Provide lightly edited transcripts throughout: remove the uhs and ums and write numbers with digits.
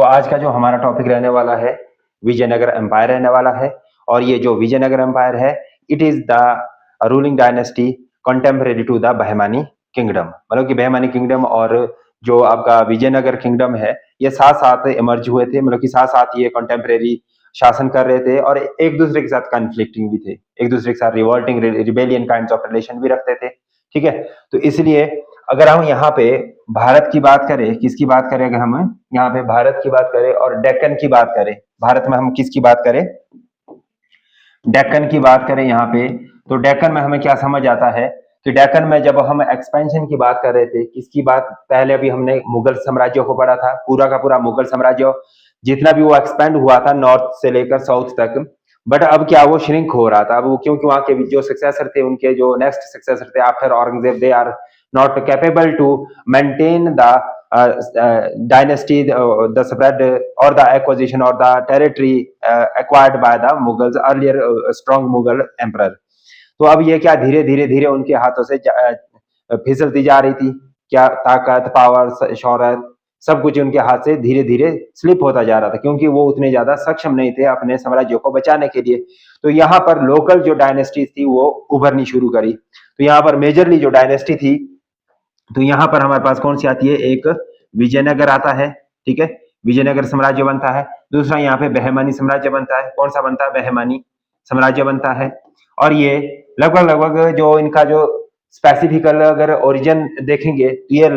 आज का जो हमारा टॉपिक रहने वाला है, विजयनगर एम्पायर रहने वाला है। और ये जो विजयनगर एम्पायर है, it is the ruling dynasty contemporary to the Bahmani kingdom. मतलब कि बहमानी किंगडम और जो आपका विजयनगर किंगडम है, ये साथ साथ इमर्ज हुए थे। मतलब कि साथ साथ ये कंटेम्परेरी शासन कर रहे थे और एक दूसरे के साथ कन्फ्लिक्टिंग भी थे, एक दूसरे के साथ revolting rebellion kind of relation भी रखते थे। ठीक है, तो इसलिए अगर हम यहाँ पे भारत की बात करें, किसकी बात करें, अगर हम यहाँ पे भारत की बात करें और डेक्कन की बात करें, भारत में हम किसकी बात करें, डेक्कन की बात करें यहाँ पे, तो डेक्कन में हमें क्या समझ आता है कि डेक्कन में जब हम एक्सपेंशन की बात कर रहे थे, किसकी बात, पहले अभी हमने मुगल साम्राज्य को पढ़ा था, पूरा का पूरा मुगल साम्राज्य जितना भी वो एक्सपेंड हुआ था नॉर्थ से लेकर साउथ तक। बट अब क्या वो श्रिंक हो रहा था, अब वो क्योंकि वहां के जो सक्सेसर थे, उनके जो नेक्स्ट सक्सेसर थे after Aurangzeb, they are not capable to maintain the dynasty, the spread or the acquisition or the territory acquired by the Mughals, earlier strong Mughal emperor। तो अब ये क्या धीरे धीरे धीरे उनके हाथों से फिसलती जा रही थी, क्या ताकत, पावर, शौहरत, सब कुछ उनके हाथ से धीरे धीरे स्लिप होता जा रहा था, क्योंकि वो उतने ज्यादा सक्षम नहीं थे अपने साम्राज्य को बचाने के लिए। तो यहाँ पर लोकल जो डायनेस्टी थी वो उभरनी शुरू करी। तो यहाँ पर मेजरली जो डायनेस्टी थी, तो यहाँ पर हमारे पास कौन सी आती है, एक विजयनगर आता है। ठीक है, विजयनगर साम्राज्य बनता है। दूसरा यहाँ पे बहमानी साम्राज्य बनता है। कौन सा बनता है, बहमानी साम्राज्य बनता है। और ये लगभग लगभग जो इनका जो स्पेसिफिकल अगर ओरिजिन देखेंगे, तो ये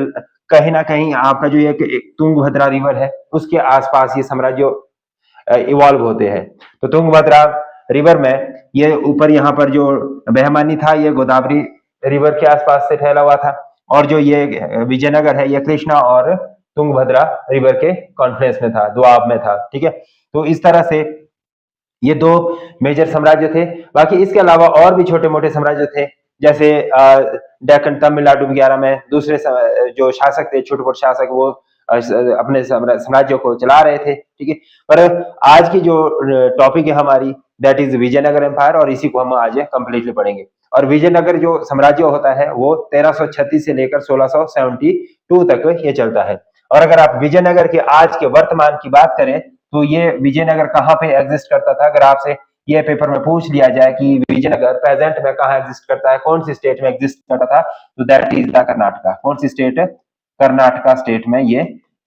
कहीं ना कहीं आपका जो एक तुंगभद्रा रिवर है उसके आसपास ये साम्राज्य इवॉल्व होते हैं। तो तुंगभद्रा रिवर में ये ऊपर यहाँ पर जो बहमानी था, ये गोदावरी रिवर के आसपास से फैला हुआ था। और जो ये विजयनगर है, ये कृष्णा और तुंगभद्रा रिवर के कॉन्फ्रेंस में था, दुआब में था। ठीक है, तो इस तरह से ये दो मेजर साम्राज्य थे। बाकी इसके अलावा और भी छोटे मोटे साम्राज्य थे, जैसे डेक्कन, तमिलनाडु वगैरह में दूसरे जो शासक थे, छोटे मोटे शासक, वो अपने साम्राज्य को चला रहे थे। ठीक है, पर आज की जो टॉपिक है हमारी, दैट इज विजयनगर एम्पायर, और इसी को हम आज कंप्लीटली पढ़ेंगे। और विजयनगर जो साम्राज्य होता है वो 1336 से लेकर 1672 तक ये चलता है। और अगर आप विजयनगर के आज के वर्तमान की बात करें, तो ये विजयनगर कहाँ पे एग्जिस्ट करता था, अगर आपसे ये पेपर में पूछ लिया जाए कि विजयनगर प्रेजेंट में कहाँ एग्जिस्ट करता है, कौन सी स्टेट में एग्जिस्ट करता था, तो दैट इज द कर्नाटका। कौन सी स्टेट, कर्नाटका स्टेट में ये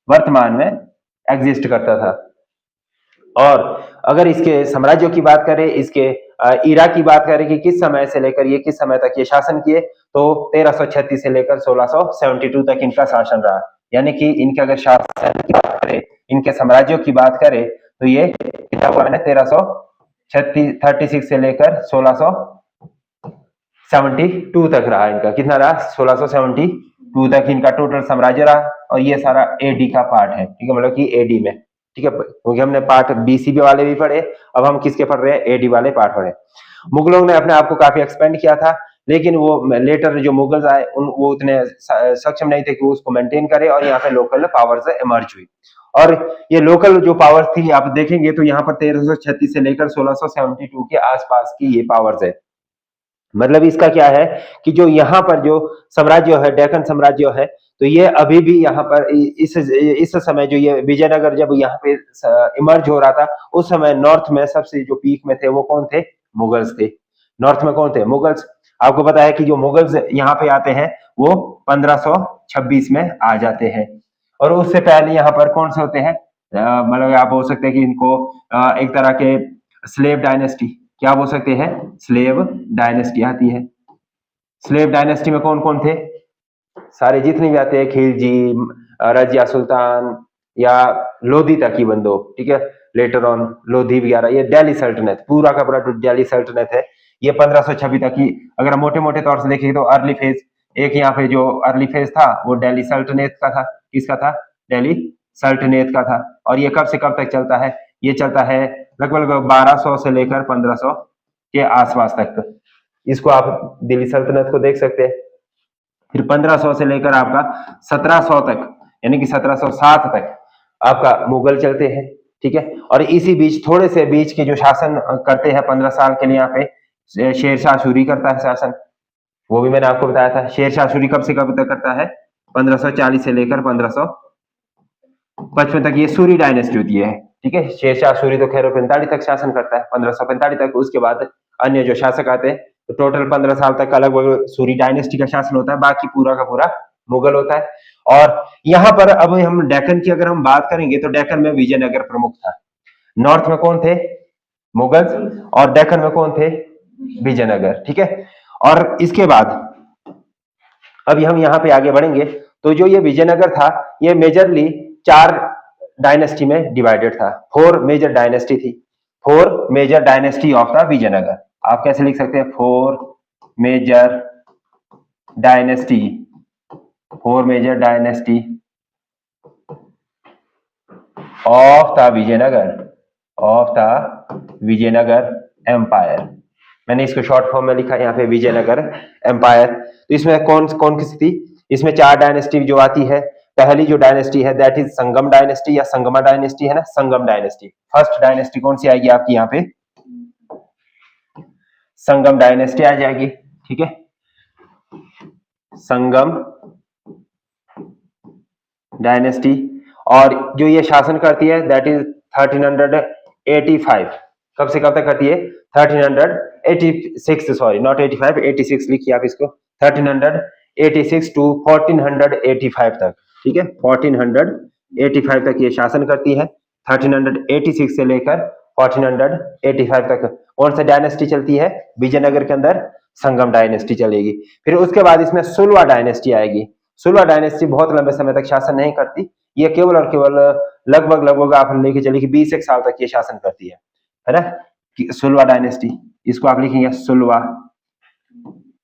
वर्तमान में एग्जिस्ट करता था। और अगर इसके साम्राज्यों की बात करें, इसके इरा की बात करें कि किस समय से लेकर ये किस समय तक ये शासन किए, तो 1336 से लेकर 1672 तक इनका शासन रहा। यानी कि इनके अगर शासन की बात करें, इनके साम्राज्यों की बात करें, तो ये कितना हुआ है, 1336 से लेकर 1672 तक रहा इनका। कितना रहा, 1672 तक इनका टोटल साम्राज्य रहा। और ये सारा एडी का पार्ट है। ठीक है, मतलब कि एडी में। ठीक है, क्योंकि हमने पार्ट बीसीबी वाले भी पढ़े, अब हम किसके पढ़ रहे हैं, एडी वाले पार्ट पढ़े। मुगलों ने अपने आप को काफी एक्सपेंड किया था, लेकिन वो लेटर जो मुगल्स आए वो उतने सक्षम नहीं थे कि वो उसको मेंटेन करे, और यहाँ पे लोकल पावर्स इमर्ज हुई। और ये लोकल जो पावर्स थी, आप देखेंगे तो यहाँ पर 1336 से लेकर 1672 के आसपास की ये पावर्स है। मतलब इसका क्या है कि जो यहाँ पर जो साम्राज्य है, डेक्कन साम्राज्य है, तो ये अभी भी यहाँ पर इस समय जो ये विजयनगर जब यहाँ पे इमर्ज हो रहा था, उस समय नॉर्थ में सबसे जो पीक में थे वो कौन थे, मुगल्स थे। नॉर्थ में कौन थे, मुगल्स। आपको पता है कि जो मुगल्स यहाँ पे आते हैं वो 1526 में आ जाते हैं। और उससे पहले यहाँ पर कौन से होते हैं, मतलब आप बोल सकते हैं कि इनको एक तरह के स्लेव डायनेस्टी, क्या बोल सकते हैं, स्लेव डायनेस्टी आती है। स्लेव डायनेस्टी में कौन कौन थे, सारे जितने भी आते हैं, खिलजी, रजिया सुल्तान, या लोधी तक ही बंदो। ठीक है, लेटर ऑन लोधी वगैरह, ये दिल्ली सल्तनत, पूरा का पूरा दिल्ली सल्तनत है, ये 1526 तक ही। अगर मोटे मोटे तौर से देखें तो अर्ली फेज, एक यहाँ पे जो अर्ली फेज था वो दिल्ली सल्तनत का था। किसका था, दिल्ली सल्तनत का था। और ये कब से कब तक चलता है, ये चलता है लगभग 1200 से लेकर 1500 के आसपास तक। इसको आप दिल्ली सल्तनत को देख सकते हैं। फिर 1500 से लेकर आपका 1700 तक, यानी कि 1707 तक आपका मुगल चलते हैं। ठीक है, और इसी बीच थोड़े से बीच के जो शासन करते हैं 15 साल के लिए, यहाँ पे शेरशाह सूरी करता है शासन। वो भी मैंने आपको बताया था, शेरशाह सूरी कब से कब तक करता है, 1540 से लेकर 1500 55 तक ये सूरी डायनेस्टी होती है, ठीक है। शेरशाह सूरी तो खैर 45 तक शासन करता है, 1545 तक। उसके बाद अन्य जो शासक आते हैं, तो टोटल 15 साल तक अलग अलग सूरी डायनेस्टी का शासन होता है, बाकी पूरा का पूरा मुगल होता है। और यहाँ पर अब हम डेक्कन की अगर हम बात करेंगे तो डेक्कन में विजयनगर प्रमुख था। नॉर्थ में कौन थे? मुगल। और डेक्कन में कौन थे? विजयनगर, ठीक है। और इसके बाद अभी हम यहाँ पे आगे बढ़ेंगे तो जो ये विजयनगर था, ये मेजरली 4 डायनेस्टी में डिवाइडेड था। 4 मेजर डायनेस्टी थी। 4 major dynasty of the Vijayanagara. आप कैसे लिख सकते हैं? 4 major dynasty, 4 major dynasty of the Vijayanagara, of the Vijayanagara empire. मैंने इसको शॉर्ट फॉर्म में लिखा है यहाँ पे, विजयनगर एम्पायर। तो इसमें कौन कौन किसी थी? इसमें 4 डायनेस्टी जो आती है। पहली जो डायनेस्टी है दैट इज संगम डायनेस्टी या संगमा डायनेस्टी है ना, संगम डायनेस्टी। फर्स्ट डायनेस्टी कौन सी आएगी आपकी यहाँ पे? संगम डायनेस्टी आ जाएगी, ठीक है। संगम डायनेस्टी। और जो ये शासन करती है दैट इज 1385। कब से कब तक करती है? 1386, सॉरी नॉट 85, 86 लिखिए आप इसको। 1386 टू 1485 तक, ठीक है। 1485 तक ये शासन करती है। 1386 से लेकर 1485 तक कौन सा डायनेस्टी चलती है? विजयनगर के अंदर संगम डायनेस्टी चलेगी। फिर उसके बाद इसमें सुलवा डायनेस्टी आएगी। सुलवा डायनेस्टी बहुत लंबे समय तक शासन नहीं करती, ये केवल और केवल लगभग आप लेके चलिए कि 20 एक साल तक ये शासन करती है ना। सुलवा डायनेस्टी, इसको आप लिखेंगे सुलवा,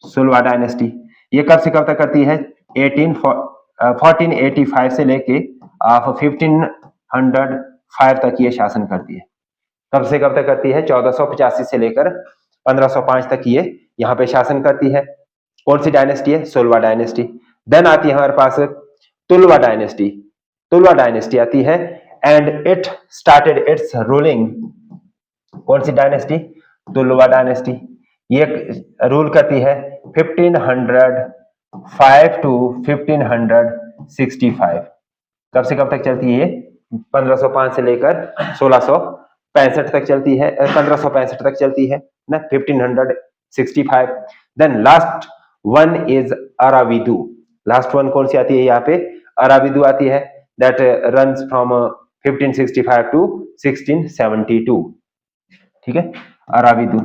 सुलवा डायनेस्टी। ये कब से कब तक करती है? 1485 से लेके आप 1505 तक ये शासन करती है। कब से कब तक करती है? 1485 से लेकर 1505 तक ये यहाँ पे शासन करती है। कौन सी डायनेस्टी है? सुलवा डायनेस्टी। देन आती है हमारे पास तुलवा डायनेस्टी। तुलवा डायनेस्टी आती है and it started it's ruling. कौन सी डायनेस्टी? तुलवा डायनेस्टी। ये रूल करती है 1505 टू 1565। कब से कब तक चलती है? 1505 से लेकर 1665 तक चलती है, 1565 तक चलती है ना, 1565। Then last one is Aravidu. Last one कौन सी आती है यहाँ पे? अराविदु आती है, दैट रन्स फ्रॉम 1565 टू 1672, ठीक है। अराविदु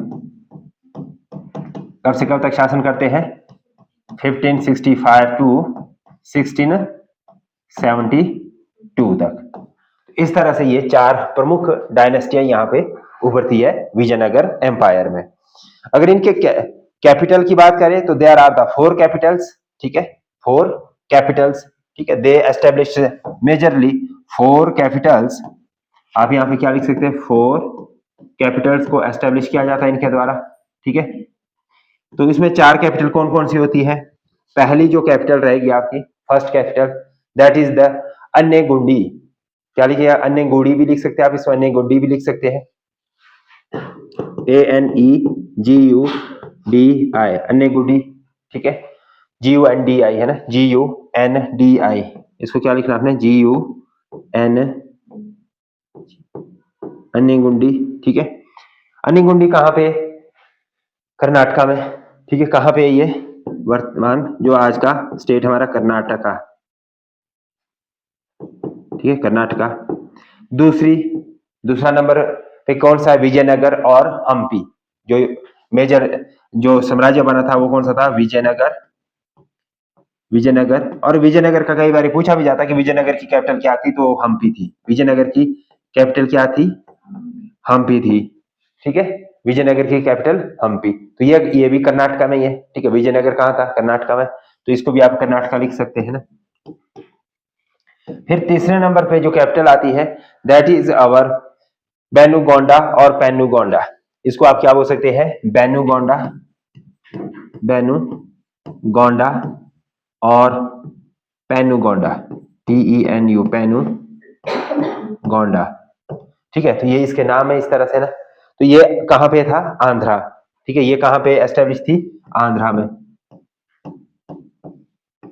कब से कब तक शासन करते हैं? 1565 टू 1672 तक। इस तरह से ये 4 प्रमुख डायनेस्टियां यहाँ पे उभरती है विजयनगर एम्पायर में। अगर इनके कैपिटल की बात करें तो देयर आर द 4 कैपिटल्स, ठीक है। 4 कैपिटल्स, ठीक है। दे एस्टेब्लिश मेजरली 4 कैपिटल्स। आप यहाँ पे क्या लिख सकते हैं? 4 कैपिटल्स को एस्टेब्लिश किया जाता है इनके द्वारा, ठीक है। तो इसमें 4 कैपिटल कौन कौन सी होती है? पहली जो कैपिटल रहेगी आपकी, first capital, that is the Anegundi. क्या लिखिएगा? अन्नेगुंडी भी लिख सकते हैं आप, इसको अन्नेगुंडी भी लिख सकते हैं। ANEGUDI, अन्नेगुंडी, ठीक है। GUNDI है ना, GUNDI। इसको क्या लिखना आपने? GUN, अन्नेगुंडी, ठीक है। अन्नेगुंडी कहाँ पे? कर्नाटका में, ठीक है। कहाँ पे है ये? वर्तमान जो आज का स्टेट हमारा कर्नाटका, ठीक है, कर्नाटका। दूसरा नंबर पे कौन सा है? विजयनगर और हम्पी। जो मेजर जो साम्राज्य बना था वो कौन सा था? विजयनगर। विजयनगर। और विजयनगर का कई बार पूछा भी जाता है कि विजयनगर की कैपिटल क्या थी, तो हम्पी थी। विजयनगर की कैपिटल क्या थी? हम्पी थी, ठीक है। विजयनगर की कैपिटल हम्पी। तो ये भी कर्नाटका में ही है, ठीक है। विजयनगर कहाँ था? कर्नाटका में। तो इसको भी आप कर्नाटका लिख सकते हैं ना। फिर तीसरे नंबर पे जो कैपिटल आती है दैट इज आवर बेनुगोंडा और पेनुगोंडा। इसको आप क्या बोल सकते हैं? बेनुगोंडा, बेनुगोंडा और पेनुगोंडा, TENU, पेनुगोंडा, ठीक है। तो ये इसके नाम है इस तरह से ना। तो ये कहां पे था? आंध्रा, ठीक है। ये कहां पे एस्टेब्लिश थी? आंध्रा में,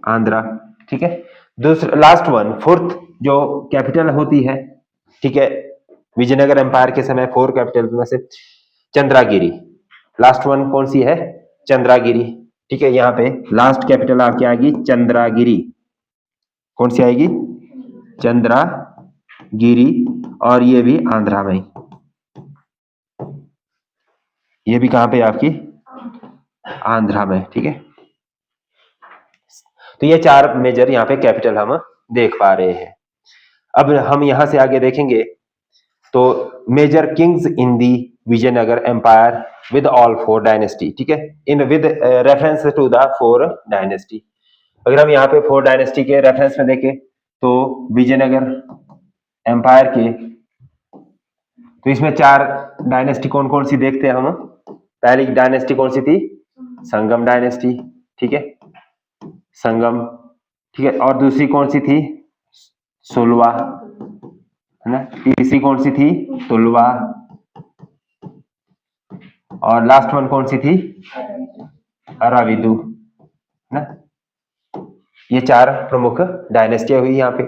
आंध्रा, ठीक है। दूसरा लास्ट वन, फोर्थ जो कैपिटल होती है, ठीक है, विजयनगर एम्पायर के समय 4 कैपिटल में से चंद्रागिरी, लास्ट वन कौन सी है? चंद्रागिरी, ठीक है। यहाँ पे लास्ट कैपिटल आपकी आएगी चंद्रागिरी, कौन सी आएगी? चंद्रागिरी, और ये भी आंध्रा में, ये भी कहां पे आपकी? आंध्रा में, ठीक है। तो ये 4 मेजर यहाँ पे कैपिटल हम देख पा रहे हैं। अब हम यहां से आगे देखेंगे तो major kings in the Vijayanagara empire with all 4 dynasty, ठीक है, in with reference to the 4 dynasty. अगर हम यहाँ पे 4 डायनेस्टी के रेफरेंस में देखें तो विजयनगर एम्पायर के, तो इसमें 4 डायनेस्टी कौन कौन सी देखते हैं हम? पहली डायनेस्टी कौन सी थी? संगम डायनेस्टी, ठीक है, संगम, ठीक है। और दूसरी कौन सी थी? सुलवा, है ना। तीसरी कौन सी थी? तुलवा, और लास्ट वन कौन सी थी? अराविदु, है ना। ये 4 प्रमुख डायनेस्टियां हुई यहाँ पे,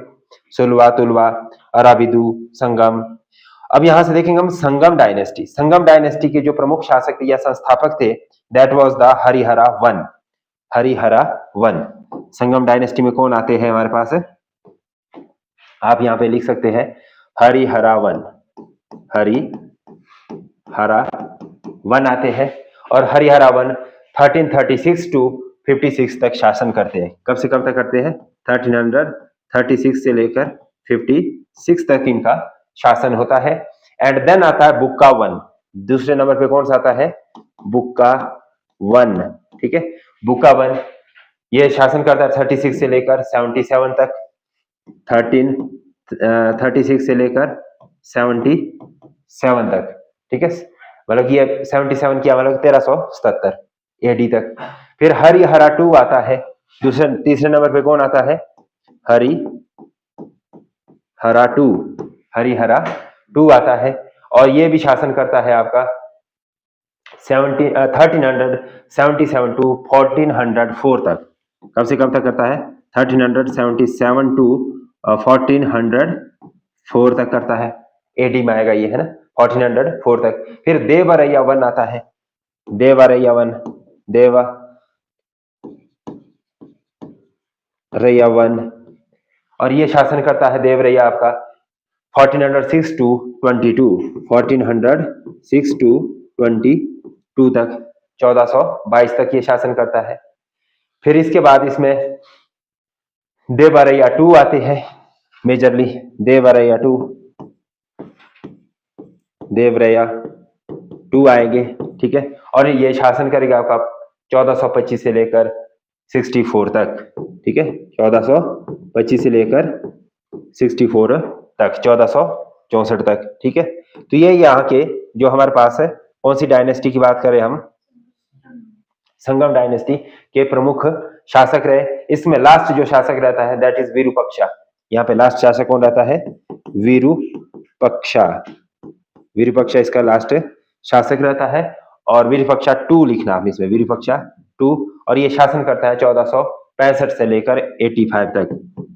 सुलवा, तुलवा, अराविदु, संगम। अब यहां से देखेंगे हम संगम डायनेस्टी। संगम डायनेस्टी के जो प्रमुख शासक थे या संस्थापक थे, that was the Harihara one, Harihara one. Sangam dynasty में कौन आते हैं हमारे पास? आप यहाँ पे लिख सकते हैं हरिहरा वन, हरिहरा वन आते हैं। और हरिहरा वन 1336 टू 56 तक शासन करते हैं। कब से कब तक करते हैं? 1336 से लेकर 56 तक इनका शासन होता है। एंड देन आता है बुक्का वन, दूसरे नंबर पे कौन सा आता है? बुक्का वन, ठीक है। बुक्का वन ये शासन करता है 36 से लेकर 77 तक, 36 से लेकर 77 तक, ठीक है। मतलब ये 77 किया, मतलब 1377 एडी तक। फिर हरिहरा टू आता है, तीसरे नंबर पे कौन आता है? हरिहरा टू, हरिहरा टू आता है, और ये भी शासन करता है आपका 1377 टू 1404 तक। कब से कब तक करता है? 1377 टू 1404 तक करता है, एडी में आएगा ये, है ना, 1404 तक। फिर देवरैया वन आता है, देवरैया वन, देवरैया वन, और ये शासन करता है देवरैया आपका 1406 टू 22, 1406 टू 22 तक, 1422 तक ये शासन करता है। फिर इसके बाद इसमें देवरैया टू आते हैं majorly, Devaraiya to, Devaraiya to आएंगे, ठीक है। और ये शासन करेगा आपका 1425 से लेकर 64 तक, ठीक है, 1425 से लेकर 64 तक, 1464 तक, ठीक है। तो ये यहाँ के जो हमारे पास है, कौन सी डायनेस्टी की बात करें हम? संगम डायनेस्टी के प्रमुख शासक रहे। इसमें लास्ट जो शासक रहता है दैट इज विरूपक्षा। यहाँ पे लास्ट शासक कौन रहता है? विरूपक्षा, विरूपक्षा इसका लास्ट शासक रहता है। और विरूपक्षा टू लिखना आपने इसमें, विरूपक्षा टू, और ये शासन करता है 1465 से लेकर 85 तक,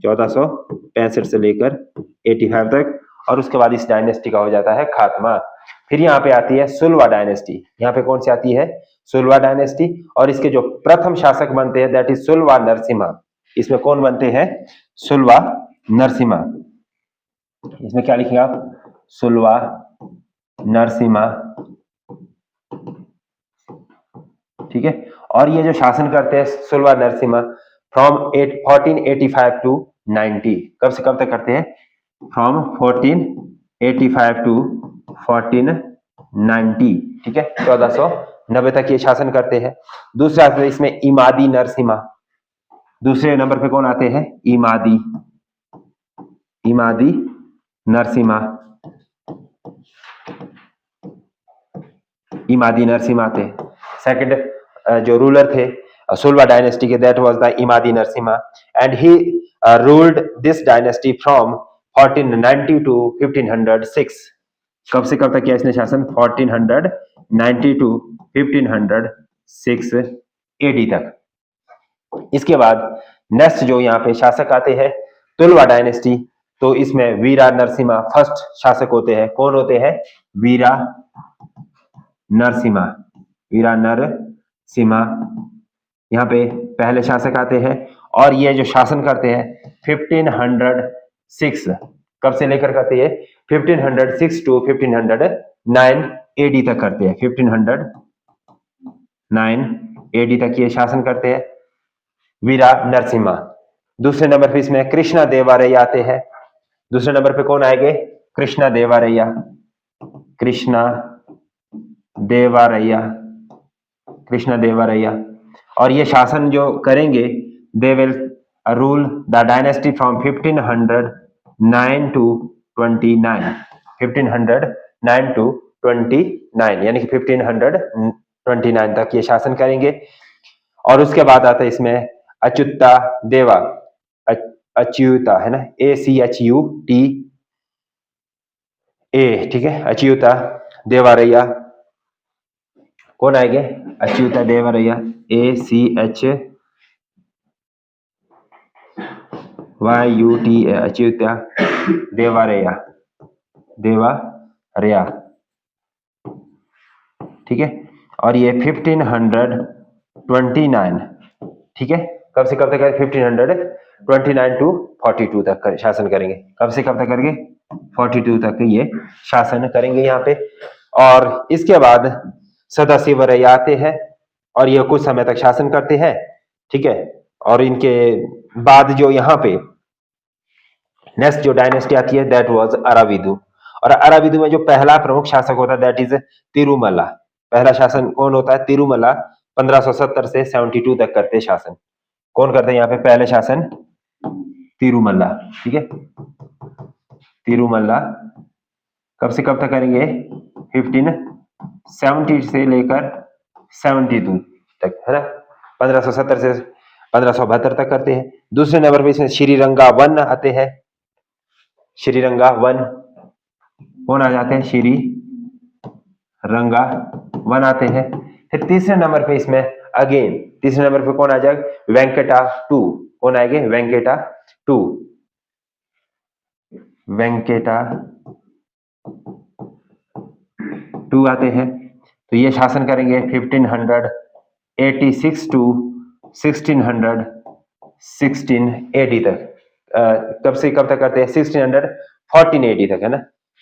1465 से लेकर 85 तक, और उसके बाद इस डायनेस्टी का हो जाता है खात्मा। फिर यहाँ पे आती है सुलवा डायनेस्टी। यहाँ पे कौन सी आती है? सुलवा डायनेस्टी, और इसके जो प्रथम शासक बनते हैं दैट इज सुलवा नरसिम्हा। इसमें कौन बनते हैं? सुलवा नरसिम्हा। इसमें क्या लिखेंगे आप? सुलवा नरसिम्हा, ठीक है। और ये जो शासन करते हैं सुलवा नरसिम्हा फ्रॉम 1485 टू 90, कब से कब तक करते हैं? फ्रॉम 1485 टू 1490, ठीक है, 1490 तक ये शासन करते हैं। दूसरा इसमें इमादी नरसिम्हा, दूसरे नंबर पे कौन आते हैं? इमादी, इमादी नरसिम्हा, इमादी नरसिम्हा आते हैं। सेकंड जो रूलर थे सुलवा डायनेस्टी के, that was the Immadi Narasimha, and he ruled this dynasty from 1490 to 1506। कब से कब तक किया इसने शासन? 1490 टू 1506 एडी तक। इसके बाद नेक्स्ट जो यहाँ पे शासक आते हैं तुलवा डायनेस्टी। तो इसमें वीरा नरसिम्हा फर्स्ट शासक होते हैं। कौन होते हैं? वीरा नरसिम्हा। वीरा नरसिम्हा यहाँ पे पहले शासक आते हैं और ये जो शासन करते हैं 1506, कब से लेकर करते हैं? 1506 टू 1509 एडी तक करते हैं। 1509 एडी तक ये शासन करते हैं वीरा नरसिम्हा। दूसरे नंबर पे इसमें कृष्णा देवारैया आते हैं। दूसरे नंबर पे कौन आएंगे? कृष्णा देवारैया। कृष्णा देवारैया। कृष्णा देवारैया। और ये शासन जो करेंगे, they will rule the dynasty from 1509 to 29। 1509 to 29 यानी कि 1529 तक ये शासन करेंगे। और उसके बाद आता है इसमें अच्युता देवा। अच्युता है ना, ACHUTA, ठीक है, अच्युता देवारैया। कौन आएंगे? अच्युता देवारैया, ACHYUTA, अच्युता देवारैया। देवारैया, ठीक है। और ये 1529, ठीक है, कब से कब तक? 1529 टू 42 तक शासन करेंगे। कब से कब तक करेंगे? 42 तक ये शासन करेंगे यहाँ पे। और इसके बाद सदाशिव रैया आते हैं और ये कुछ समय तक शासन करते हैं, ठीक है। और इनके बाद जो यहाँ पे नेक्स्ट जो डायनेस्टी आती है दैट वाज अराविदु। और अराविदु में जो पहला प्रमुख शासक होता है दैट इज तिरुमला। पहला शासन कौन होता है? तिरुमला। 1570 से 72 तक करते शासन। कौन करते हैं यहाँ पे पहले शासन? तिरुमला, ठीक है। तिरुमला कब से कब तक करेंगे? 1570 से लेकर 72 तक, है ना। 1570 से 1572 तक करते हैं। दूसरे नंबर पे इसमें श्रीरंगा वन आते हैं। श्रीरंगा वन कौन आ जाते हैं? श्री रंगा वन आते हैं। फिर तीसरे नंबर पे इसमें अगेन तीसरे नंबर पे कौन आ जाएगा? वेंकटा टू। कौन आएंगे? वेंकटा टू। वेंकटा टू आते हैं। तो ये शासन करेंगे 1586 टू 1616 एडी तक। कब से कब तक करते हैं? 1614 एडी तक, है ना।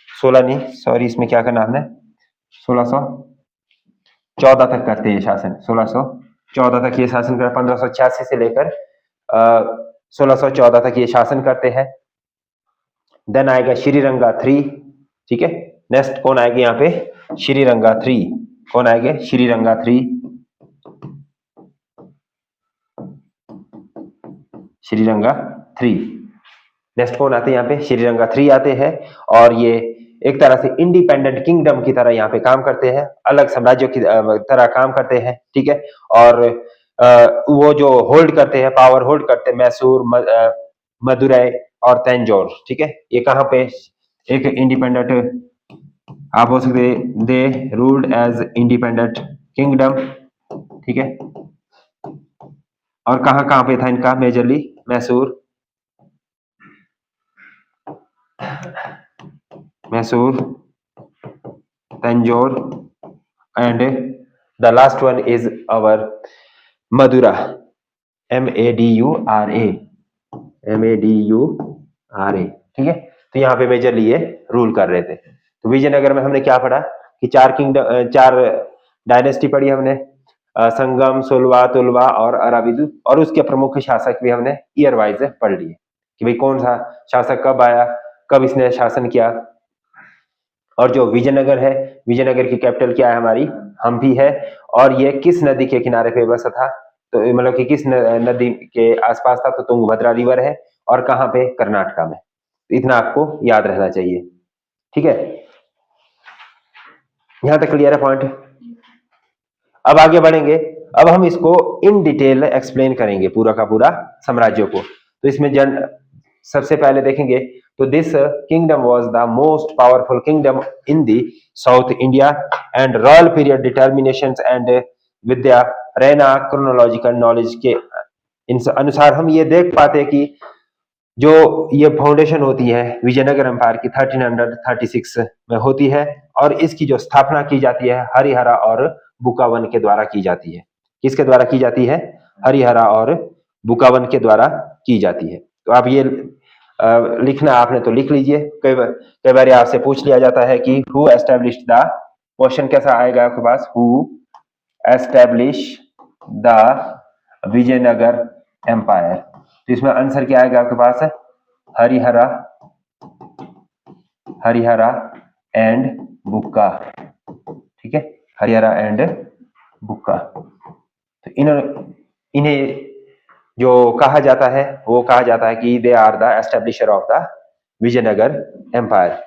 16 नहीं, सॉरी, इसमें क्या करना हमने, 1614 तक करते हैं शासन। 1614 तक ये शासन कर 1586 से लेकर 1614 तक ये शासन करते हैं। देन आएगा श्रीरंगा 3, ठीक है। नेक्स्ट कौन आएगा यहाँ पे? श्रीरंगा 3। कौन आएंगे? श्रीरंगा 3। श्रीरंगा 3। नेक्स्ट कौन आते हैं यहाँ पे? श्रीरंगा 3 आते हैं। और ये एक तरह से इंडिपेंडेंट किंगडम की तरह यहाँ पे काम करते हैं, अलग साम्राज्यों की तरह काम करते हैं, ठीक है। और वो जो होल्ड करते हैं, पावर होल्ड करते हैं मैसूर, मदुरै और तंजौर, ठीक है। ये कहाँ पे एक इंडिपेंडेंट आप हो सकते, they ruled as independent kingdom, ठीक है। और कहाँ कहाँ पे था इनका majorly? Mysore, Mysore, Tanjore and the last one is our Madura, MADURA, MADURA, ठीक है। तो यहाँ पे मेजरली ये रूल कर रहे थे। तो विजयनगर में हमने क्या पढ़ा कि चार डायनेस्टी पढ़ी हमने, संगम, सुलवा, तुलवा और अराविदु। और उसके प्रमुख शासक भी हमने ईयर वाइज पढ़ लिए कि भाई कौन सा शासक कब आया, कब इसने शासन किया। और जो विजयनगर है, विजयनगर की कैपिटल क्या है हमारी? हम्पी है। और ये किस नदी के किनारे पे बसा था? तो मतलब कि किस नदी के आसपास था? तो तुंगभद्रा रिवर है। और कहाँ पे? कर्नाटका में। इतना आपको याद रहना चाहिए, ठीक है। यहां तक क्लियर है पॉइंट? अब आगे बढ़ेंगे। अब हम इसको इन डिटेल एक्सप्लेन करेंगे पूरा का पूरा साम्राज्यों को। तो इसमें सबसे पहले देखेंगे तो this kingdom was the most powerful kingdom in the south India and royal period determinations and Vidyaranya chronological knowledge के अनुसार हम ये देख पाते कि जो ये फाउंडेशन होती है विजयनगर एम्पायर की 1336 में होती है, और इसकी जो स्थापना की जाती है हरिहरा और बुकावन के द्वारा की जाती है। किसके द्वारा की जाती है? हरिहरा और बुकावन के द्वारा की जाती है। तो आप ये लिखना आपने तो लिख लीजिए। कई बार आपसे पूछ लिया जाता है कि हु एस्टेब्लिश्ड द, क्वेश्चन कैसा आएगा आपके पास, who establish the Vijayanagara empire. तो इसमें आंसर क्या आएगा आपके पास? हरिहरा, हरिहरा एंड बुक्का। ठीक है, हरिहरा एंड बुक्का। तो इन्हें जो कहा जाता है वो कहा जाता है कि they are the establisher of the Vijayanagara empire.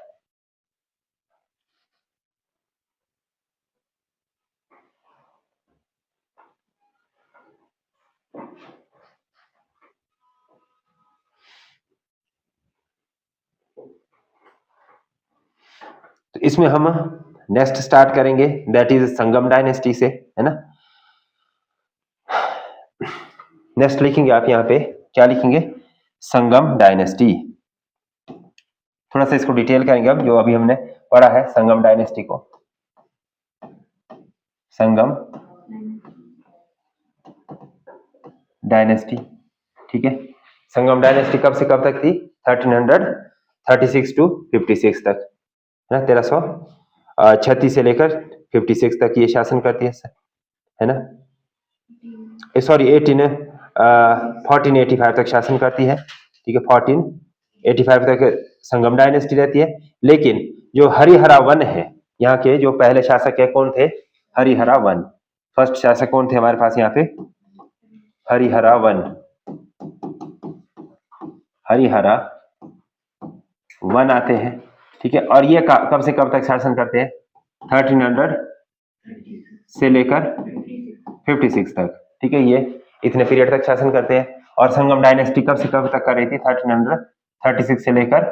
तो इसमें हम नेक्स्ट स्टार्ट करेंगे, दैट इज संगम डायनेस्टी से, है ना। नेक्स्ट लिखेंगे आप यहाँ पे, क्या लिखेंगे? संगम डायनेस्टी। थोड़ा सा इसको डिटेल करेंगे अब, जो अभी हमने पढ़ा है संगम डायनेस्टी को। संगम डायनेस्टी, ठीक है। संगम डायनेस्टी कब से कब तक थी? 1336 टू 56 तक, है ना। 1336 से लेकर 56 तक ये शासन करती है ना। सॉरी 1485 तक शासन करती है, ठीक है। 1485 तक संगम डायनेस्टी रहती है। लेकिन जो हरिहरा वन है, यहाँ के जो पहले शासक है कौन थे? हरिहरा वन। फर्स्ट शासक कौन थे हमारे पास यहाँ पे? हरिहरा वन। हरिहरा वन आते हैं, ठीक है। और ये कब से कब तक शासन करते हैं? 1300 से लेकर 56 तक, ठीक है। ये इतने पीरियड तक शासन करते हैं। और संगम डायनेस्टी कब से कब तक कर रही थी? 1336 से लेकर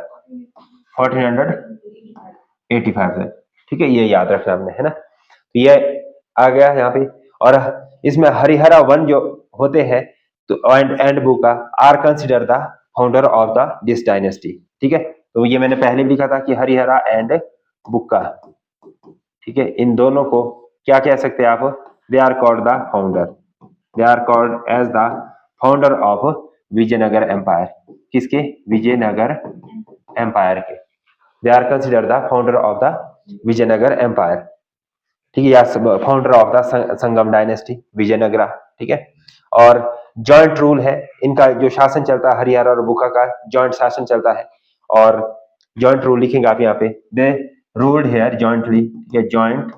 1485 तक, ठीक है। ये याद रखना आपने, है ना। तो ये आ गया यहाँ पे। और इसमें हरिहरा वन जो होते हैं, तो and Bukka are consider the founder of the this dynasty, ठीक है। तो ये मैंने पहले भी लिखा था कि हरिहरा एंड बुक्का, ठीक है, इन दोनों को क्या कह सकते हैं आप? They are called the founder, they are called as the founder of Vijayanagara empire. किसके? विजयनगर एम्पायर के। They are consider the founder of the Vijayanagara empire, ठीक है, या founder of the Sangam dynasty Vijayanagara, ठीक है। और जॉइंट रूल है इनका, जो शासन चलता है हरिहरा और बुका का जॉइंट शासन चलता है। और जॉइंट रूल लिखेंगे आप यहाँ पे, दे रूल्ड हेयर जॉइंटली, ये जॉइंट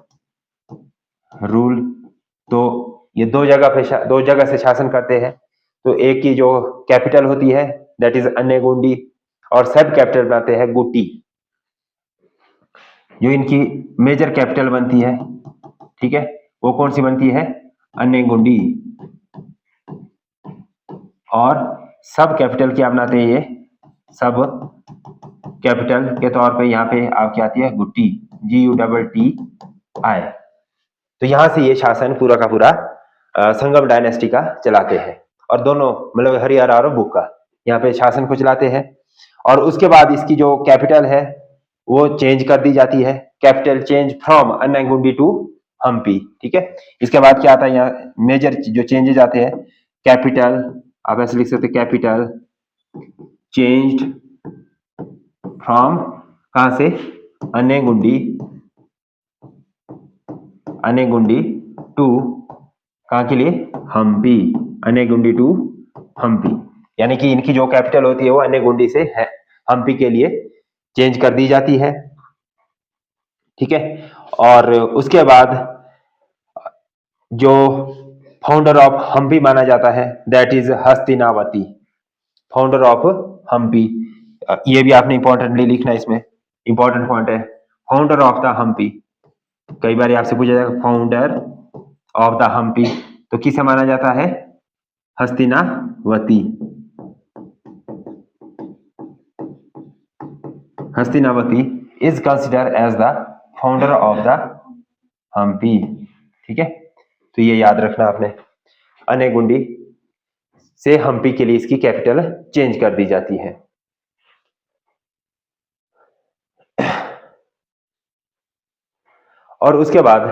रूल। तो ये दो जगह से शासन करते हैं। तो एक की जो कैपिटल होती है दैट इज अन्नेगुंडी, और सब कैपिटल बनाते हैं गुटी। जो इनकी मेजर कैपिटल बनती है, ठीक है, वो कौन सी बनती है? अन्नेगुंडी। और सब कैपिटल क्या बनाते हैं? ये सब कैपिटल के तौर पे यहाँ पे आपकी आती है गुट्टी, GUTTI। तो यहां से ये शासन पूरा का पूरा संगम डायनेस्टी का चलाते हैं। और दोनों मतलब हरिहरा और बुक्का यहाँ पे शासन को चलाते हैं। और उसके बाद इसकी जो कैपिटल है वो चेंज कर दी जाती है, capital change from Anegundi to Hampi, ठीक है। इसके बाद क्या आता है यहाँ मेजर जो चेंजेस आते हैं, कैपिटल आप ऐसे लिख सकते हैं, कैपिटल चेंज्ड फ्रॉम कहां से? अन्नेगुंडी टू कहां के लिए? हम्पी। अन्नेगुंडी टू हम्पी, यानी कि इनकी जो कैपिटल होती है वो अन्नेगुंडी से है हम्पी के लिए चेंज कर दी जाती है, ठीक है। और उसके बाद जो फाउंडर ऑफ हम्पी माना जाता है that is Hastinavati, founder of Hampi. ये भी आपने इंपॉर्टेंटली लिखना है, इसमें इंपॉर्टेंट पॉइंट है, फाउंडर ऑफ द हम्पी। कई बार आपसे पूछा जाएगा फाउंडर ऑफ द हम्पी, तो किसे माना जाता है? Hastinavati. Hastinavati is consider as the founder of the Hampi, ठीक है। तो ये याद रखना आपने, अन्नेगुंडी से हम्पी के लिए इसकी कैपिटल चेंज कर दी जाती है। और उसके बाद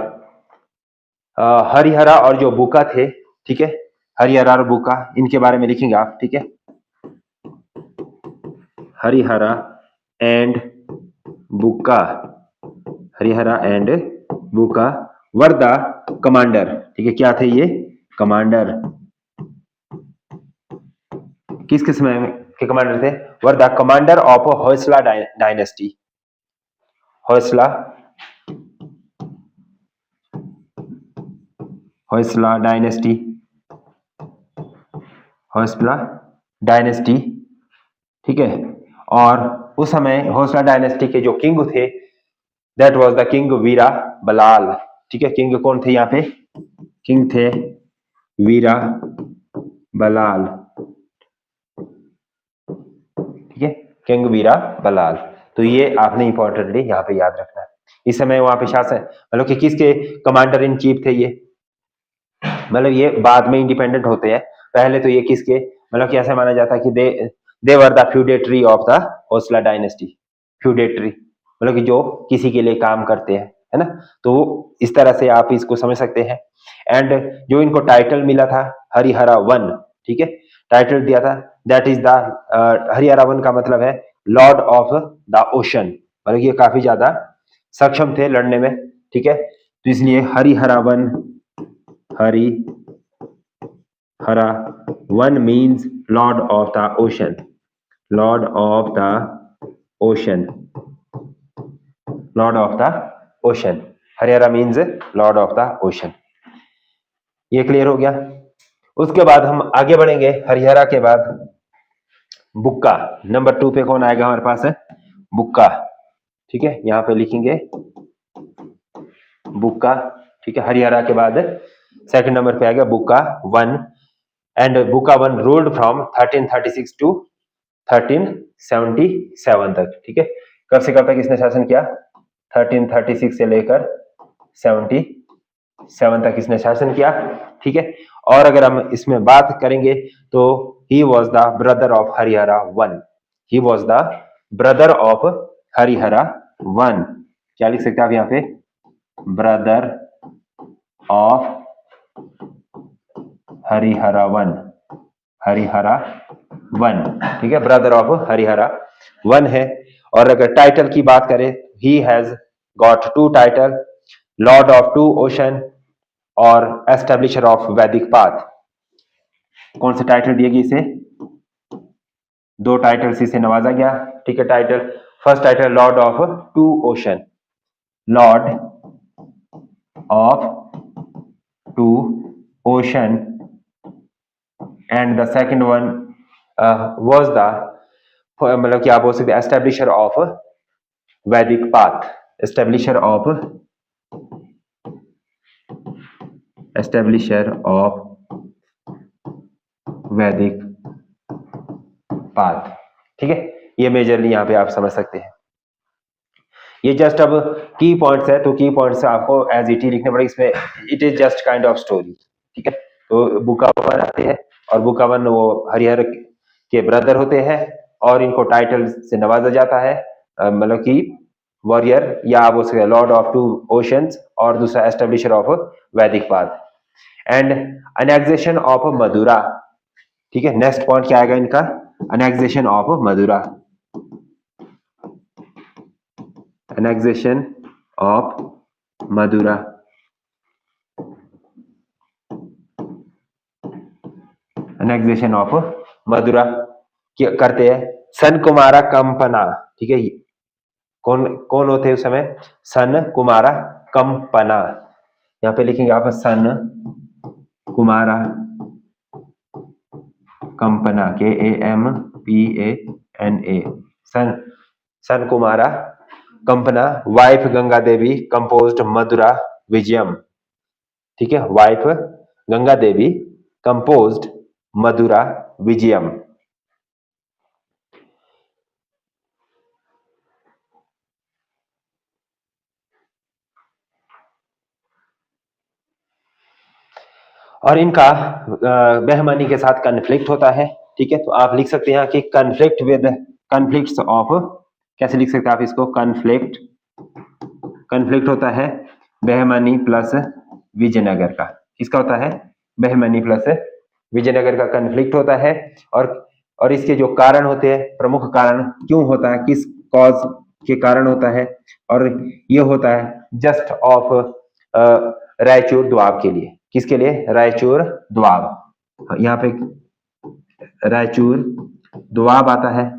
हरिहरा और जो बुका थे, ठीक है, हरिहरा और बुका, इनके बारे में लिखेंगे आप, ठीक है। हरिहरा एंड बुका, हरिहरा एंड बुका वर द कमांडर, ठीक है, क्या थे ये? कमांडर। किसके समय के कमांडर थे? Were the commander of Hoysala dynasty, Hoysala dynasty, Hoysala dynasty, ठीक है। और उस समय होयसला डायनेस्टी के जो किंग थे, दैट वाज द किंग वीरा बलाल, ठीक है। किंग कौन थे यहाँ पे? किंग थे वीरा बलाल, ठीक है, किंग वीरा बलाल। तो ये आपने इंपॉर्टेंटली यहाँ पे याद रखना है। इस समय वहां पे शासन, मतलब कि किसके कमांडर इन चीफ थे ये? मतलब ये बाद में इंडिपेंडेंट होते हैं, पहले तो ये किसके, मतलब कि ऐसा माना जाता है कि they were the feudatory of the Hoysala dynasty. Feudatory मतलब कि जो किसी के लिए काम करते हैं, है ना। तो इस तरह से आप इसको समझ सकते हैं। एंड जो इनको टाइटल मिला था हरिहरा वन, ठीक है, टाइटल दिया था, that is the Harihara one का मतलब है लॉर्ड ऑफ द ओशन, मतलब ये काफी ज्यादा सक्षम थे लड़ने में, ठीक है। तो इसलिए Harihara one, Harihara one means Lord of the ocean, Lord of the ocean, Lord of the ocean. Harihara means Lord of the ocean. ये क्लियर हो गया। उसके बाद हम आगे बढ़ेंगे। हरिहरा के बाद बुक्का, नंबर 2 पे कौन आएगा हमारे पास? है बुक्का, ठीक है, यहाँ पे लिखेंगे बुक्का, ठीक है। हरिहरा के बाद सेकंड नंबर पे आ गया Bukka one. And Bukka one ruled from 1336 to 1377 तक, ठीक है। कब से कब तक इसने शासन किया? 1336 से लेकर 77 तक इसने शासन किया, ठीक है। और अगर हम इसमें बात करेंगे तो he was the brother of Harihara one, he was the brother of Harihara one. क्या लिख सकते हैं आप यहाँ पे? Brother of Harihara one, Harihara one, ठीक है, ब्रदर ऑफ हरिहरा वन है। और अगर टाइटल की बात करें, he has got 2 title, Lord of 2 ocean और एस्टेब्लिशर ऑफ वैदिक पाथ। कौन से टाइटल दिए गए इसे? 2 टाइटल से इसे नवाजा गया, ठीक है। Title, first title Lord of 2 ocean, Lord of 2 ocean, and the second one was the, मतलब क्या बोल सकते, एस्टेब्लिशर ऑफ वैदिक पाथ, एस्टेब्लिशर ऑफ वैदिक पाथ, ठीक है। ये मेजरली यहाँ पे आप समझ सकते हैं। ये जस्ट अब की पॉइंट्स है, तो की पॉइंट्स आपको एज इट ही लिखने पड़ेगा इसमें। It is just kind of story, ठीक है। तो बुका वन आते हैं, और बुका वन वो हरिहर के ब्रदर होते हैं, और इनको टाइटल से नवाजा जाता है, मतलब कि वॉरियर, या वो लॉर्ड ऑफ 2 ओशंस, और दूसरा एस्टेब्लिशर ऑफ वैदिक path. And annexation of Madura, ठीक है। नेक्स्ट पॉइंट क्या आएगा इनका? Annexation of Madura, annexation of Madura, annexation of Madura करते हैं सन कुमारा कंपना, ठीक है। कौन कौन होते हैं उस समय? सन कुमारा कंपना, यहाँ पे लिखेंगे आप सन कुमारा कंपना, KAMPANA, सन कुमारा कंपना। वाइफ गंगा देवी कंपोज्ड मदुरा विजयम, ठीक है। Wife Ganga Devi composed Madura Vijayam. और इनका बेहमानी के साथ कन्फ्लिक्ट होता है, ठीक है। तो आप लिख सकते हैं कि कन्फ्लिक्ट विद, कन्फ्लिक्ट्स ऑफ, कैसे लिख सकते हैं आप इसको? कन्फ्लिक्ट, कन्फ्लिक्ट होता है बहमानी प्लस विजयनगर का। किसका होता है? बहमानी प्लस विजयनगर का कन्फ्लिक्ट होता है। और इसके जो कारण होते हैं, प्रमुख कारण क्यों होता है, किस कॉज के कारण होता है, और ये होता है जस्ट ऑफ रायचूर द्वाब के लिए। किसके लिए? रायचूर द्वाब। यहाँ पे रायचूर द्वाब आता है,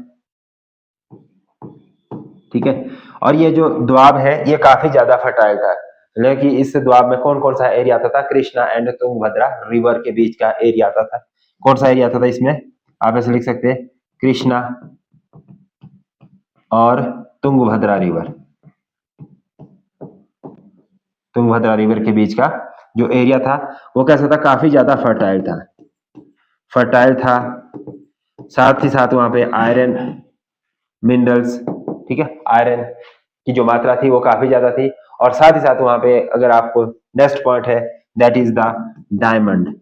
ठीक है। और ये जो द्वाब है ये काफी ज्यादा फर्टाइल था, लेकिन इस द्वाब में कौन कौन सा एरिया आता था? कृष्णा एंड तुंगभद्रा रिवर के बीच का एरिया आता था। कौन सा एरिया आता था इसमें? आप ऐसे लिख सकते हैं, कृष्णा और तुंगभद्रा रिवर। तुंगभद्रा रिवर के बीच का जो एरिया था वो कैसा था? काफी ज्यादा फर्टाइल था। फर्टाइल था, साथ ही साथ वहां पे आयरन मिनरल्स, ठीक है, आयरन की जो मात्रा थी वो काफी ज्यादा थी। और साथ ही साथ वहां पे अगर आपको नेक्स्ट पॉइंट है दैट इज द डायमंड,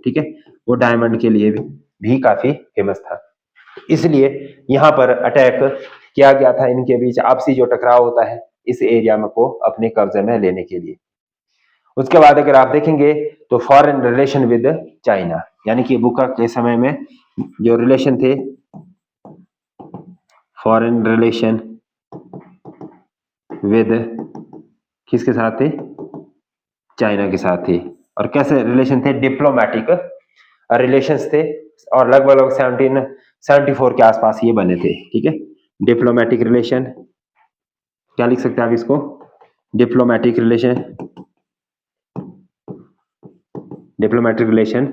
ठीक है, वो डायमंड के लिए भी काफी फेमस था। इसलिए यहाँ पर अटैक किया गया था, इनके बीच आपसी जो टकराव होता है इस एरिया में को अपने कब्जे में लेने के लिए। उसके बाद अगर आप देखेंगे तो फॉरेन रिलेशन विद चाइना, यानी कि बुका के समय में जो रिलेशन थे, फॉरेन रिलेशन विद किसके साथ थे? चाइना के साथ थे। और कैसे रिलेशन थे? डिप्लोमेटिक रिलेशंस थे, और लगभग 1774 के आसपास ये बने थे, ठीक है। डिप्लोमेटिक रिलेशन, क्या लिख सकते हैं आप इसको? डिप्लोमेटिक रिलेशन, डिप्लोमेटिक रिलेशन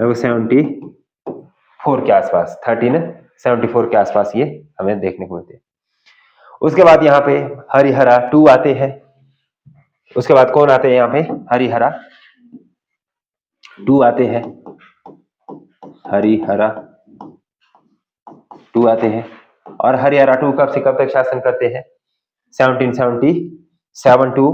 74 के आसपास, 1374 के आसपास ये हमें देखने को मिलते हैं। उसके बाद यहाँ पे हरिहरा 2 आते हैं। उसके बाद कौन आते हैं यहाँ पे? हरिहरा 2 आते हैं, हरिहरा 2 आते हैं। और हरिहरा 2 कब से कब तक शासन करते हैं? 1777 टू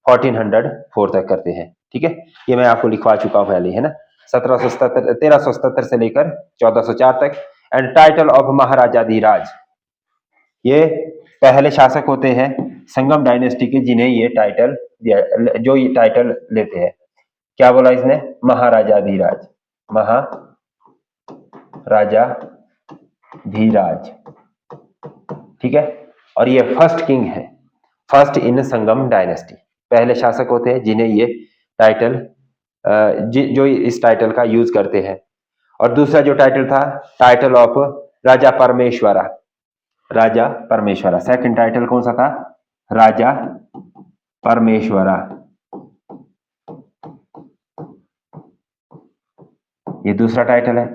1404 तक करते हैं, ठीक है। ये मैं आपको लिखवा चुका हूं पहले, है ना। 1377 से लेकर 1404 तक। एंड टाइटल ऑफ महाराजा धीराज, ये पहले शासक होते हैं संगम डायनेस्टी के जिन्हें ये टाइटल दिया, जो ये टाइटल लेते हैं। क्या बोला इसने? महाराजा धीराज, महाराजा धीराज, ठीक है। और ये फर्स्ट किंग है, फर्स्ट इन संगम डायनेस्टी, पहले शासक होते हैं जिन्हें ये टाइटल जो इस टाइटल का यूज करते हैं। और दूसरा जो टाइटल था, टाइटल ऑफ राजा परमेश्वरा, राजा परमेश्वरा। सेकंड टाइटल कौन सा था? राजा परमेश्वरा, ये दूसरा टाइटल है।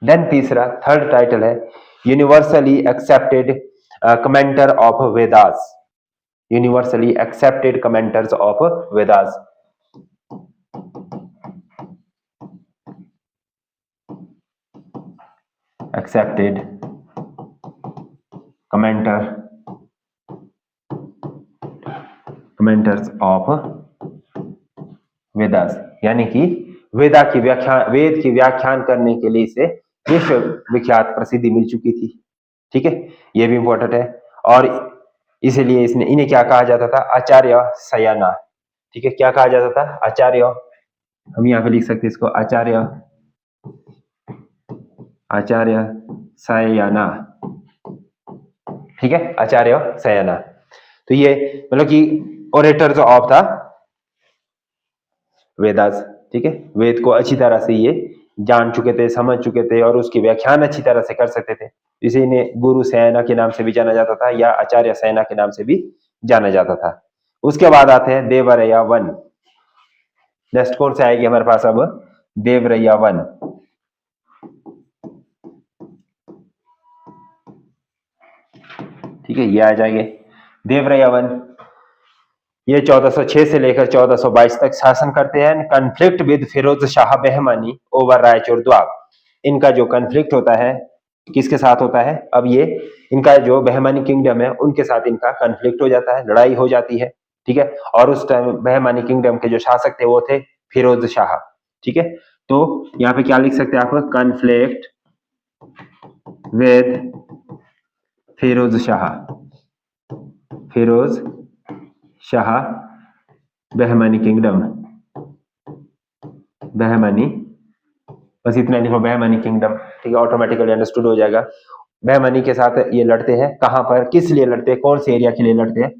देन तीसरा, थर्ड टाइटल है universally accepted commenter of Vedas, universally accepted commenters of Vedas. Accepted commenters of Vedas, यानी कि वेद की व्याख्यान करने के लिए इसे विश्व विख्यात प्रसिद्धि मिल चुकी थी, ठीक है। ये भी इंपॉर्टेंट है। और इसीलिए इन्हें क्या कहा जाता था? आचार्य सयाना, ठीक है। क्या कहा जाता था? आचार्य, हम यहाँ पे लिख सकते हैं इसको आचार्य सयाना, ठीक है, आचार्य सयाना। तो ये मतलब कि ओरेटर्स ऑफ द वेदास, ठीक है। वेद को अच्छी तरह से ये जान चुके थे, समझ चुके थे, और उसकी व्याख्यान अच्छी तरह से कर सकते थे। इसे इन्हें गुरु सैना के नाम से भी जाना जाता था, या आचार्य सैना के नाम से भी जाना जाता था। उसके बाद आते हैं देवरैया 1। नेक्स्ट कौन से आएगी हमारे पास अब? देवरैया 1, ठीक है, ये आ जाएंगे देवरैया 1। ये 1406 से लेकर 1422 तक शासन करते हैं। Conflict with Firoz Shah Bahmani over Raichur Doab, इनका जो कन्फ्लिक्ट होता है किसके साथ होता है? अब ये इनका जो बहमानी किंगडम है उनके साथ इनका कन्फ्लिक्ट हो जाता है, लड़ाई हो जाती है, ठीक है। और उस टाइम बहमानी किंगडम के जो शासक थे वो थे फिरोज शाह, ठीक है। तो यहाँ पे क्या लिख सकते हैं आप? Conflict with Firoz Shah, Firoz Shah Bahmani kingdom, Bahmani, बस इतना लिखो बहमनी किंगडम, ठीक है, ऑटोमेटिकली अंडरस्टूड हो जाएगा। बहमनी के साथ ये लड़ते हैं, कहां पर, किस लिए लड़ते हैं, कौन से एरिया के लिए लड़ते हैं?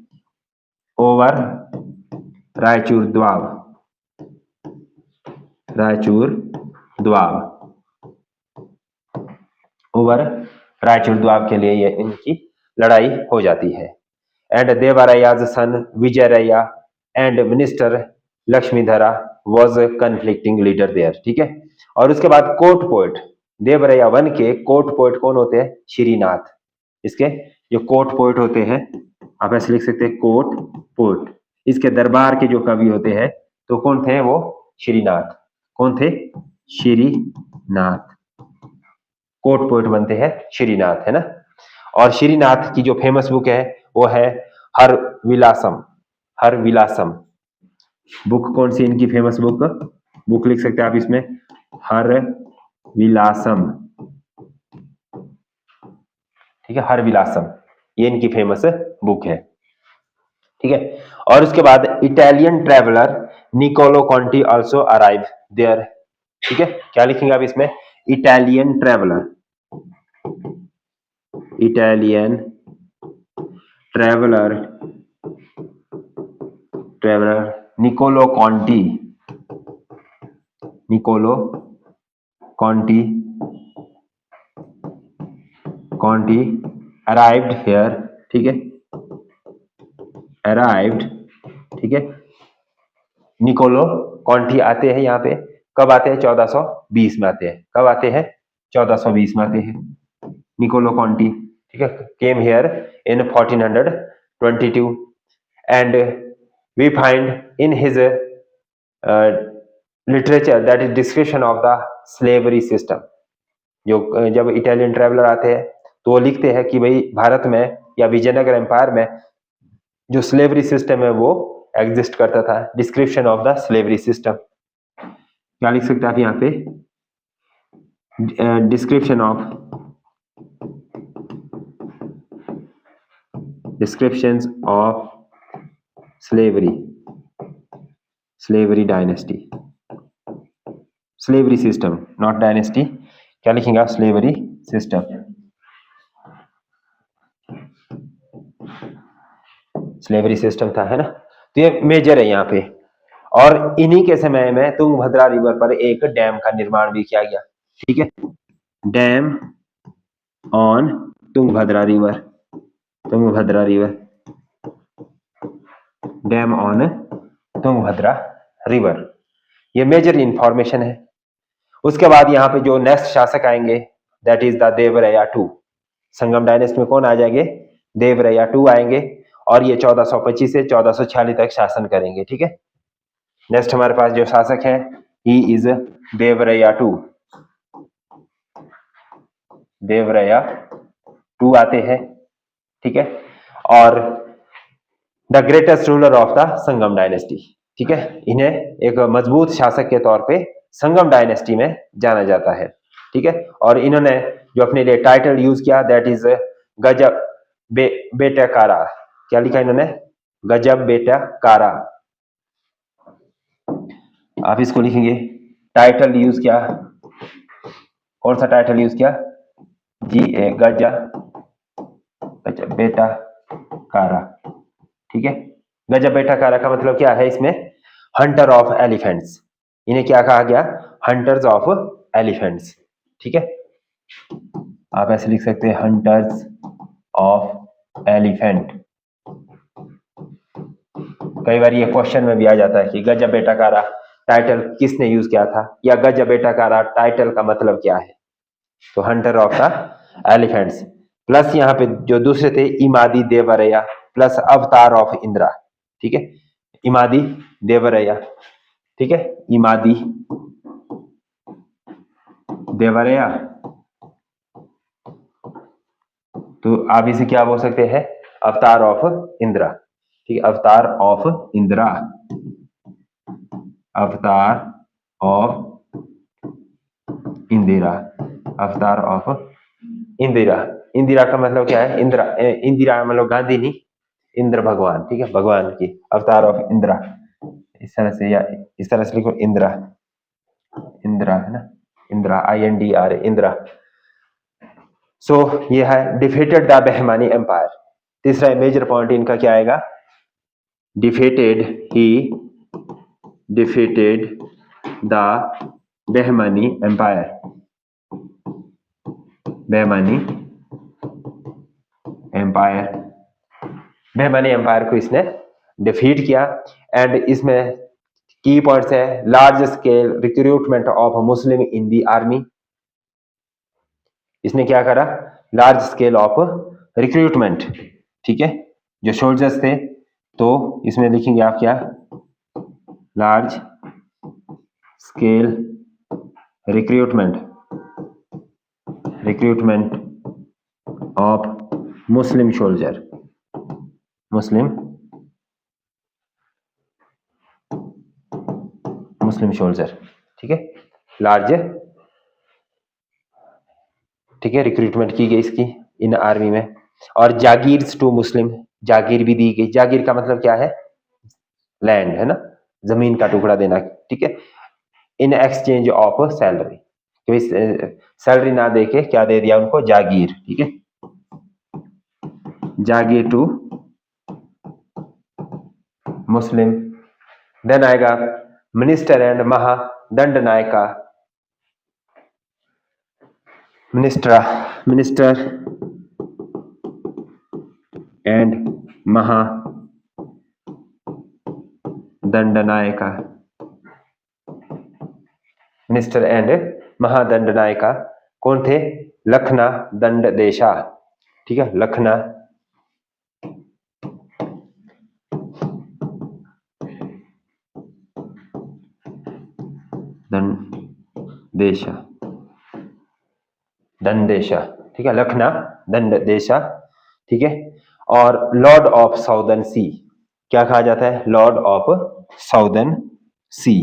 ओवर रायचूर द्वाब, रायचूर द्वाब, ओवर रायचूर द्वाब के लिए ये इनकी लड़ाई हो जाती है। And Devaraya's son Vijayaraya and minister Lakshmidhara was conflicting leader there, ठीक है। और उसके बाद कोर्ट पोएट, देवराया वन के कोर्ट पोएट कौन होते हैं? श्रीनाथ। इसके जो कोर्ट पोएट होते हैं, आप ऐसे लिख सकते हैं कोर्ट पोएट, इसके दरबार के जो कवि होते हैं तो कौन थे? वो श्रीनाथ। कौन थे? श्रीनाथ। कोर्ट पोएट बनते हैं श्रीनाथ, है ना। और श्रीनाथ की जो फेमस बुक है वो है हर विलासम, हर विलासम बुक। कौन सी इनकी फेमस बुक? बुक लिख सकते हैं आप इसमें, हर विलासम, ठीक है, हर विलासम, ये इनकी फेमस बुक है, ठीक है। और उसके बाद Italian traveller Niccolo Conti also arrive there, ठीक है। क्या लिखेंगे आप इसमें? Italian traveller, Italian traveller, traveller Niccolo Conti, Niccolo Conti, Conti arrived here, ठीक है, अराइव्ड, ठीक है। निकोलो कॉन्टी आते हैं यहाँ पे, कब आते हैं? 1420 में आते हैं। कब आते हैं? 1420 में आते हैं निकोलो कॉन्टी, ठीक है। Came here in 1422 and we find in his literature that is description of the slavery system. जो जब इटालियन ट्रेवलर आते हैं तो वो लिखते हैं कि भाई भारत में या विजयनगर एम्पायर में जो स्लेवरी सिस्टम है वो एग्जिस्ट करता था। Description of the slavery system, क्या लिख सकते हैं आप यहाँ पे? Description of, descriptions of slavery, slavery dynasty, slavery system, not dynasty. क्या लिखेंगे आप? स्लेवरी सिस्टम, स्लेवरी सिस्टम था, है ना। तो ये मेजर है यहाँ पे। और इन्हीं के समय में तुंगभद्रा रिवर पर एक डैम का निर्माण भी किया गया, ठीक है। Dam on Tungabhadra river, Tungabhadra river, dam on Tungabhadra river, ये मेजर इंफॉर्मेशन है। उसके बाद यहाँ पे जो नेक्स्ट शासक आएंगे दैट इज द देवराया टू। संगम डायनेस्टी में कौन आ जाएंगे? देवराया टू आएंगे और ये 1425 से 1446 तक शासन करेंगे, ठीक है। नेक्स्ट हमारे पास जो शासक है ही इज देवराया टू, देवराया टू आते हैं, ठीक है। और the greatest ruler of the Sangam dynasty, ठीक है। इन्हें एक मजबूत शासक के तौर पे संगम डायनेस्टी में जाना जाता है, ठीक है। और इन्होंने जो अपने लिए टाइटल यूज किया दैट इज गजब बेटा कारा। क्या लिखा इन्होंने? गजब बेटा कारा। आप इसको लिखेंगे, टाइटल यूज किया, कौन सा टाइटल यूज किया? गजब बेटा कारा, ठीक है। गजब बेटा कारा का मतलब क्या है इसमें? Hunter of elephants. इन्हें क्या कहा गया? हंटर्स ऑफ एलिफेंट्स, ठीक है। आप ऐसे लिख सकते हैं हंटर्स ऑफ एलिफेंट। कई बार ये क्वेश्चन में भी आ जाता है कि गजब बेटा कारा टाइटल किसने यूज किया था, या गजब बेटा कारा टाइटल का मतलब क्या है? तो Hunter of the elephants, plus यहाँ पे जो दूसरे थे इमादी देवरया, प्लस अवतार ऑफ इंद्रा, ठीक है। इमादी देवरया, ठीक है, इमादी देवरया। तो आप इसे क्या बोल सकते हैं? अवतार ऑफ इंद्रा, ठीक है, अवतार ऑफ इंद्रा, अवतार ऑफ इंदिरा, अवतार ऑफ इंदिरा। इंदिरा का मतलब क्या है? इंदिरा, इंदिरा मतलब गांधी नहीं, इंद्र भगवान, ठीक है, भगवान की, अवतार ऑफ इंदिरा, इस तरह से, या इस तरह से लिखो इंदिरा, इंदिरा है ना, इंदिरा, INDRA, इंदिरा। सो ये है डिफीटेड द बहमानी एम्पायर। तीसरा मेजर पॉइंट इनका क्या आएगा, defeated, he defeated the Bahmani empire, Bahmani empire, Bahmani empire को इसने डिफीट किया। एंड इसमें की पॉइंट्स है, large scale recruitment of Muslim in the army. इसने क्या करा, लार्ज स्केल ऑफ रिक्रूटमेंट, ठीक है, जो सोल्जर्स थे, तो इसमें लिखेंगे आप क्या, large scale recruitment, recruitment of Muslim soldier, Muslim soldier, ठीक है, लार्ज, ठीक है, रिक्रूटमेंट की गई इसकी इन आर्मी में। और जागीर्स टू मुस्लिम, जागीर भी दी गई। जागीर का मतलब क्या है, लैंड है ना, जमीन का टुकड़ा देना, ठीक है, इन एक्सचेंज ऑफ सैलरी, तो इस सैलरी ना देके क्या दे दिया उनको, जागीर, ठीक है, जागीर टू मुस्लिम। देन आएगा minister and Mahadandanayaka, minister and Mahadandanayaka, minister and Mahadandanayaka कौन थे, लखना दंडदेशा, ठीक है, लखना दंडदेशा, दंडेशा, ठीक है, लखना दंडदेशा, ठीक है। और लॉर्ड ऑफ साउदर्न सी, क्या कहा जाता है, Lord of southern sea,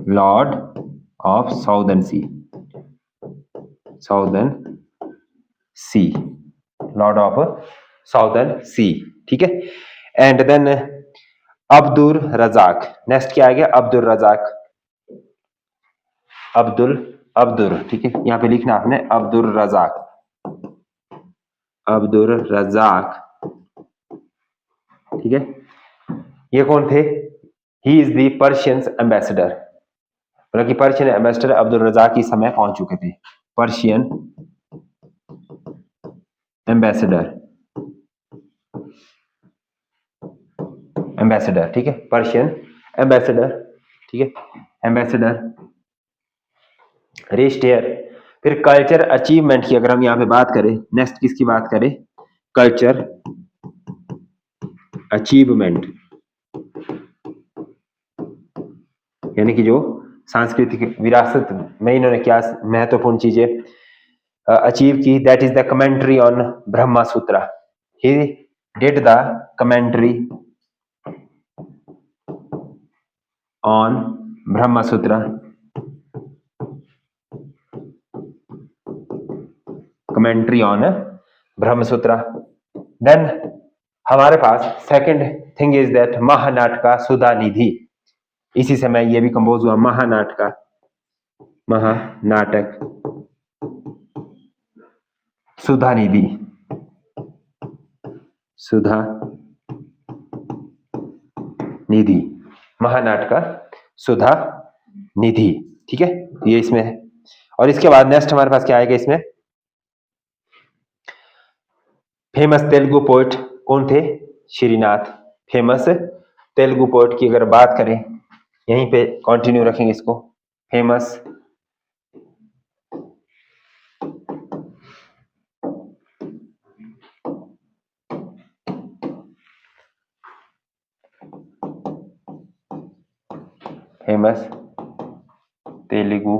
Lord of southern sea, southern sea, Lord of southern sea, ठीक है। And then Abdul Razzaq, next क्या आ गया, अब्दुल रजाक, अब्दुल, ठीक है, यहां पे लिखना आपने अब्दुल रजाक, अब्दुल रजाक, ठीक है। ये कौन थे, he is the Persian ambassador, मतलब कि पर्शियन एम्बेसडर अब्दुल रजाक इस समय पहुंच चुके थे, पर्शियन एम्बेसडर, एम्बेसडर, ठीक है, पर्शियन एम्बेसडर, ठीक है, एम्बेसडर रेस्ट हेयर। फिर कल्चर अचीवमेंट की अगर हम यहाँ पे बात करें, नेक्स्ट किसकी बात करें, कल्चर अचीवमेंट, यानी कि जो सांस्कृतिक विरासत में इन्होंने क्या महत्वपूर्ण चीजें अचीव की, that is the commentary on Brahma Sutra, he did the commentary on Brahma Sutra, commentary on Brahmasutra. Then हमारे पास second thing is that Mahanataka Sudhanidhi, इसी समय ये भी कंपोज हुआ, महानाटक सुधा निधि, सुधा निधि, महानाटक सुधा निधि, ठीक है, ये इसमें है। और इसके बाद नेक्स्ट हमारे पास क्या आएगा, इसमें फेमस तेलुगु पोएट कौन थे, श्रीनाथ, फेमस तेलुगु पोएट की अगर बात करें, यहीं पे कंटिन्यू रखेंगे इसको, फेमस तेलुगु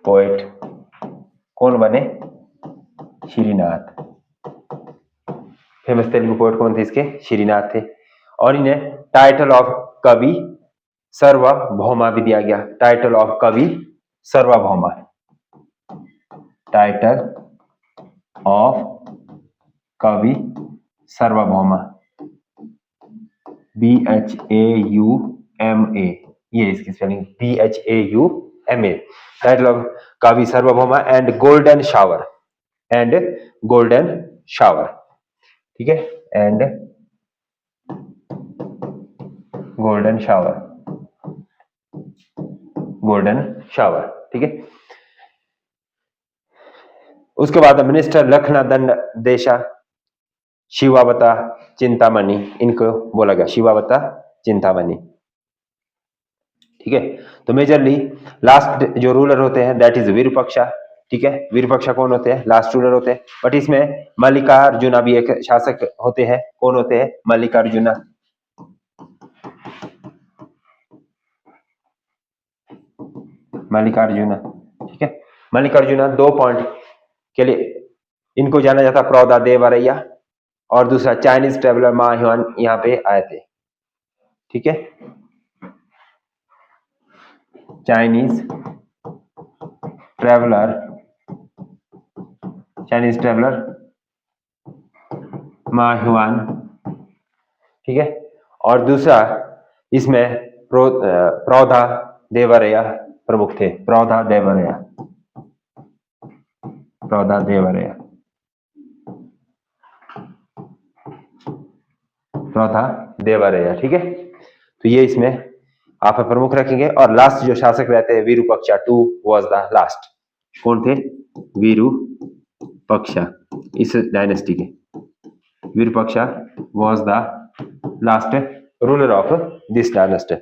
पोएट कौन बने, श्रीनाथ, फेमस तेलुगु पोएट कौन थे इसके, श्रीनाथ थे। और इन्हें टाइटल ऑफ कवि सार्वभौमा भी दिया गया, टाइटल ऑफ कवि सार्वभौमा, टाइटल ऑफ कवि सार्वभौमा, BHAUMA, ये इसकी स्पेलिंग BHAUMA। टाइटल ऑफ काव्य सार्वभौमा एंड गोल्डन शावर, ठीक है, एंड गोल्डन शावर, ठीक है। उसके बाद मिनिस्टर लखना दंड देशा, शिवावता चिंतामणि, इनको बोला गया शिवावता चिंतामणि, ठीक है। तो मेजरली लास्ट जो रूलर होते हैं दैट इज विरूपाक्षा, ठीक है। विरूपाक्षा कौन होते हैं? लास्ट रूलर होते हैं। बट इसमें मल्लिकार्जुना भी एक शासक होते हैं। कौन होते हैं? मल्लिकार्जुना, ठीक है। मल्लिकार्जुना 2 पॉइंट के लिए इनको जाना जाता, प्रौदा देवरैया और दूसरा चाइनीज ट्रेवलर मा हुआन यहाँ पे आए थे, ठीक है। चाइनीज ट्रेवलर मा हुआन, ठीक है। और दूसरा इसमें प्रौधा देवरैया प्रमुख थे, प्रौधा देवरैया, ठीक है। तो ये इसमें आप प्रमुख रखेंगे। और लास्ट जो शासक रहते हैं विरूपाक्षा 2 वाज द लास्ट। कौन थे? विरूपाक्षा, इस डायनेस्टी के Virupaksha was the last ruler of this dynasty.